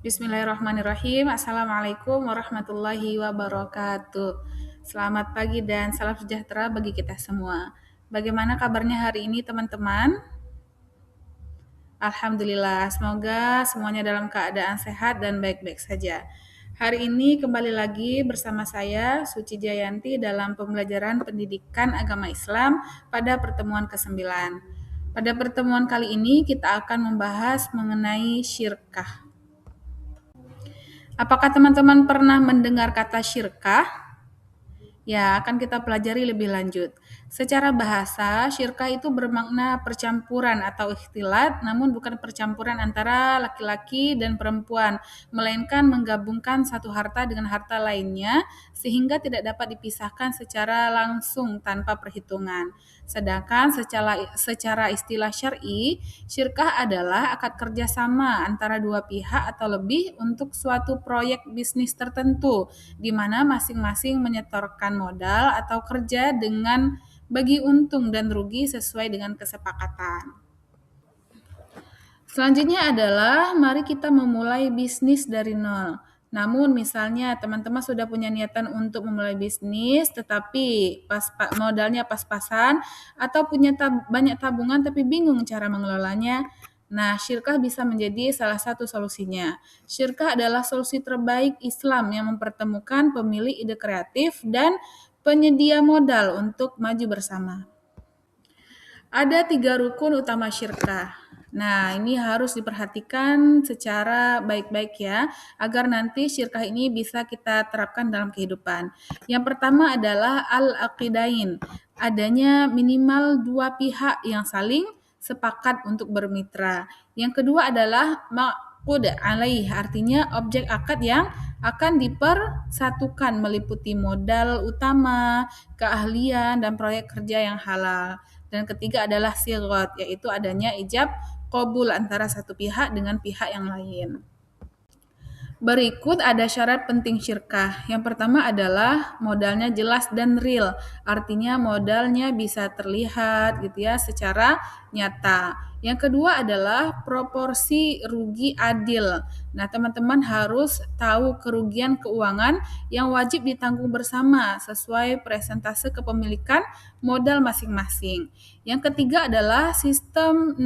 Bismillahirrahmanirrahim. Assalamualaikum warahmatullahi wabarakatuh. Selamat pagi dan salam sejahtera bagi kita semua. Bagaimana kabarnya hari ini teman-teman? Alhamdulillah, semoga semuanya dalam keadaan sehat dan baik-baik saja. Hari ini kembali lagi bersama saya, Suci Jayanti, dalam pembelajaran pendidikan agama Islam pada pertemuan ke-9. Pada pertemuan kali ini kita akan membahas mengenai syirkah. Apakah teman-teman pernah mendengar kata syirkah? Ya, akan kita pelajari lebih lanjut. Secara bahasa, syirkah itu bermakna percampuran atau ikhtilat, namun bukan percampuran antara laki-laki dan perempuan, melainkan menggabungkan satu harta dengan harta lainnya, sehingga tidak dapat dipisahkan secara langsung tanpa perhitungan. Sedangkan secara istilah syar'i, syirkah adalah akad kerjasama antara dua pihak atau lebih untuk suatu proyek bisnis tertentu, di mana masing-masing menyetorkan modal atau kerja dengan bagi untung dan rugi sesuai dengan kesepakatan. Selanjutnya adalah mari kita memulai bisnis dari nol. Namun misalnya teman-teman sudah punya niatan untuk memulai bisnis tetapi modalnya pas-pasan atau punya banyak tabungan tapi bingung cara mengelolanya. Nah, syirkah bisa menjadi salah satu solusinya. Syirkah adalah solusi terbaik Islam yang mempertemukan pemilik ide kreatif dan penyedia modal untuk maju bersama. Ada 3 rukun utama syirkah. Nah, ini harus diperhatikan secara baik-baik ya, agar nanti syirkah ini bisa kita terapkan dalam kehidupan. Yang pertama adalah al-aqidain, adanya minimal 2 pihak yang saling sepakat untuk bermitra. Yang kedua adalah maqud alaih, artinya objek akad yang akan dipersatukan meliputi modal utama, keahlian, dan proyek kerja yang halal. Dan ketiga adalah sigot, yaitu adanya ijab qabul antara satu pihak dengan pihak yang lain. Berikut ada syarat penting syirkah. Yang pertama adalah modalnya jelas dan real. Artinya modalnya bisa terlihat gitu ya secara nyata. Yang kedua adalah proporsi rugi adil. Nah, teman-teman harus tahu kerugian keuangan yang wajib ditanggung bersama sesuai presentase kepemilikan modal masing-masing. Yang ketiga adalah sistem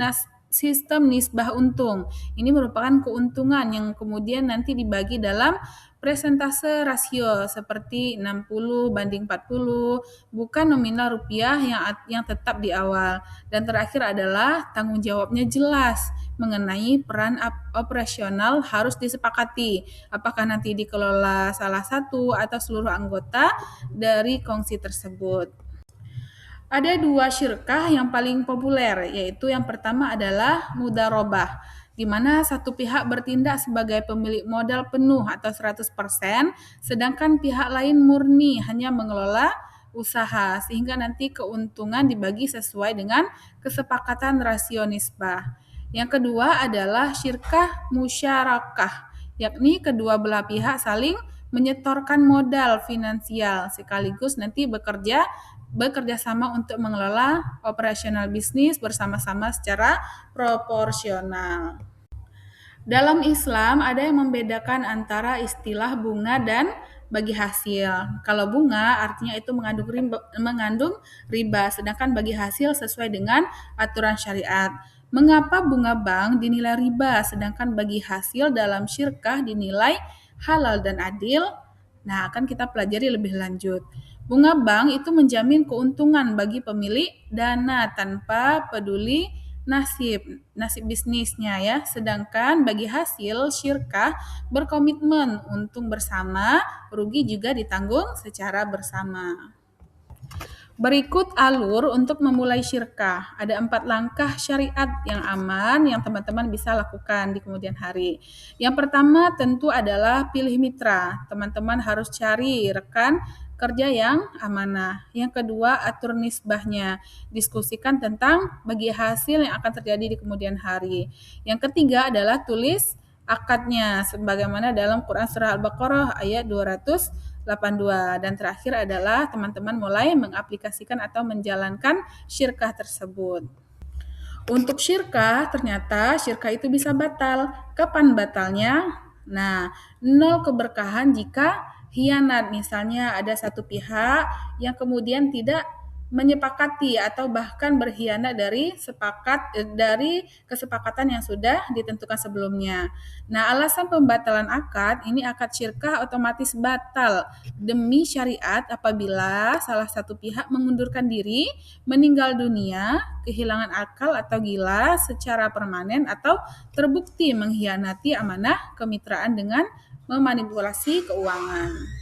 nisbah untung. Ini merupakan keuntungan yang kemudian nanti dibagi dalam presentase rasio seperti 60/40, bukan nominal rupiah yang tetap di awal. Dan terakhir adalah tanggung jawabnya jelas mengenai peran operasional harus disepakati. Apakah nanti dikelola salah satu atau seluruh anggota dari kongsi tersebut. Ada 2 syirkah yang paling populer, yaitu yang pertama adalah mudharabah, di mana satu pihak bertindak sebagai pemilik modal penuh atau 100%, sedangkan pihak lain murni hanya mengelola usaha, sehingga nanti keuntungan dibagi sesuai dengan kesepakatan rasio nisbah. Yang kedua adalah syirkah musyarakah, yakni kedua belah pihak saling menyetorkan modal finansial sekaligus nanti bekerja sama untuk mengelola operasional bisnis bersama-sama secara proporsional. Dalam Islam ada yang membedakan antara istilah bunga dan bagi hasil. Kalau bunga artinya itu mengandung riba, sedangkan bagi hasil sesuai dengan aturan syariat. Mengapa bunga bank dinilai riba, sedangkan bagi hasil dalam syirkah dinilai halal dan adil? Nah, akan kita pelajari lebih lanjut. Bunga bank itu menjamin keuntungan bagi pemilik dana tanpa peduli nasib bisnisnya ya. Sedangkan bagi hasil syirkah berkomitmen untung bersama, rugi juga ditanggung secara bersama. Berikut alur untuk memulai syirkah. Ada 4 langkah syariat yang aman yang teman-teman bisa lakukan di kemudian hari. Yang pertama tentu adalah pilih mitra. Teman-teman harus cari rekan kerja yang amanah. Yang kedua, atur nisbahnya. Diskusikan tentang bagi hasil yang akan terjadi di kemudian hari. Yang ketiga adalah tulis akadnya sebagaimana dalam Quran surah Al-Baqarah ayat 282. Dan terakhir adalah teman-teman mulai mengaplikasikan atau menjalankan syirkah tersebut. Untuk syirkah, ternyata syirkah itu bisa batal. Kapan batalnya? Nah, 0 keberkahan jika khianat. Misalnya ada satu pihak yang kemudian tidak menyepakati atau bahkan berkhianat dari kesepakatan yang sudah ditentukan sebelumnya. Nah, alasan pembatalan akad, ini akad syirkah otomatis batal demi syariat apabila salah satu pihak mengundurkan diri, meninggal dunia, kehilangan akal atau gila secara permanen, atau terbukti mengkhianati amanah kemitraan dengan memanipulasi keuangan.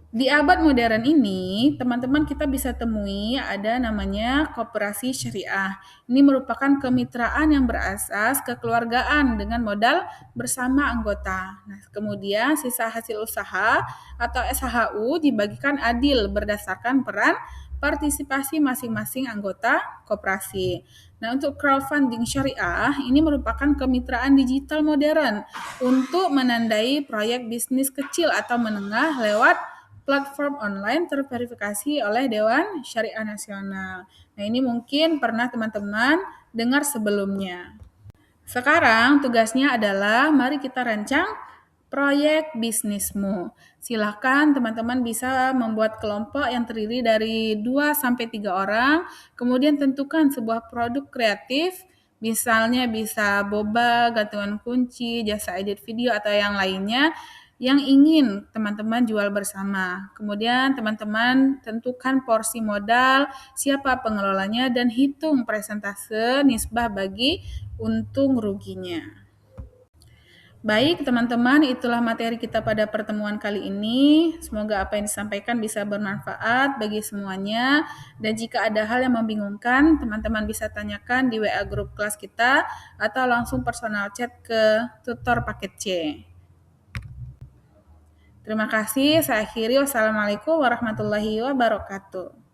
Di abad modern ini, teman-teman kita bisa temui ada namanya koperasi syariah. Ini merupakan kemitraan yang berasas kekeluargaan dengan modal bersama anggota. Nah, kemudian sisa hasil usaha atau SHU dibagikan adil berdasarkan peran partisipasi masing-masing anggota koperasi. Nah, untuk crowdfunding syariah ini merupakan kemitraan digital modern untuk menandai proyek bisnis kecil atau menengah lewat platform online terverifikasi oleh Dewan Syariah Nasional. Nah, ini mungkin pernah teman-teman dengar sebelumnya. Sekarang tugasnya adalah mari kita rancang proyek bisnismu. Silakan teman-teman bisa membuat kelompok yang terdiri dari 2 sampai 3 orang, kemudian tentukan sebuah produk kreatif, misalnya bisa boba, gantungan kunci, jasa edit video atau yang lainnya yang ingin teman-teman jual bersama. Kemudian teman-teman tentukan porsi modal, siapa pengelolanya, dan hitung persentase nisbah bagi untung ruginya. Baik teman-teman, itulah materi kita pada pertemuan kali ini. Semoga apa yang disampaikan bisa bermanfaat bagi semuanya. Dan jika ada hal yang membingungkan, teman-teman bisa tanyakan di WA grup kelas kita atau langsung personal chat ke tutor paket C. Terima kasih, saya akhiri. Wassalamualaikum warahmatullahi wabarakatuh.